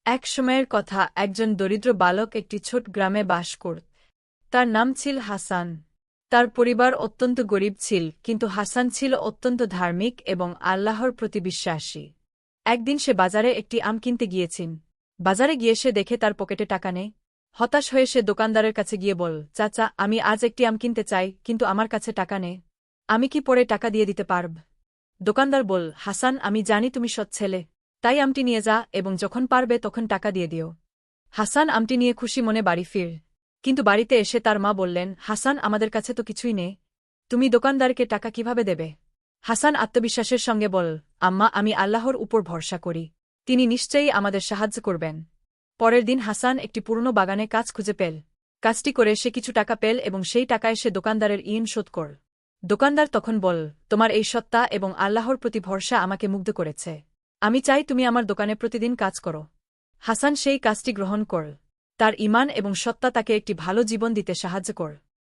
এক সময়ের কথা, একজন দরিদ্র বালক একটি ছোট গ্রামে বাস করত। তার নাম ছিল হাসান। তার পরিবার অত্যন্ত গরিব ছিল, কিন্তু হাসান ছিল অত্যন্ত ধার্মিক এবং আল্লাহর প্রতি বিশ্বাসী। একদিন সে বাজারে একটি আম কিনতে গিয়েছিল। বাজারে গিয়ে সে দেখে তার পকেটে টাকা নেই। হতাশ হয়ে সে দোকানদারের কাছে গিয়ে বল, চাচা, আমি আজ একটি আম কিনতে চাই, কিন্তু আমার কাছে টাকা নেই। আমি কি পরে টাকা দিয়ে দিতে পারব? দোকানদার বল, হাসান, আমি জানি তুমি সৎ ছেলে, তাই আমটি নিয়ে যা এবং যখন পারবে তখন টাকা দিয়ে দিও। হাসান আমটি নিয়ে খুশি মনে বাড়ি ফির। কিন্তু বাড়িতে এসে তার মা বললেন, হাসান, আমাদের কাছে তো কিছুই নেই, তুমি দোকানদারকে টাকা কিভাবে দেবে? হাসান আত্মবিশ্বাসের সঙ্গে বল, আম্মা, আমি আল্লাহর উপর ভরসা করি, তিনি নিশ্চয়ই আমাদের সাহায্য করবেন। পরের দিন হাসান একটি পুরনো বাগানে কাজ খুঁজে পেল। কাজটি করে সে কিছু টাকা পেল এবং সেই টাকায় সে দোকানদারের ঋণ শোধ করল। দোকানদার তখন বল, তোমার এই সত্তা এবং আল্লাহর প্রতি ভরসা আমাকে মুগ্ধ করেছে। আমি চাই তুমি আমার দোকানে প্রতিদিন কাজ করো। হাসান সেই কাজটি গ্রহণ করল। তার ঈমান এবং সত্তা তাকে একটি ভালো জীবন দিতে সাহায্য করল।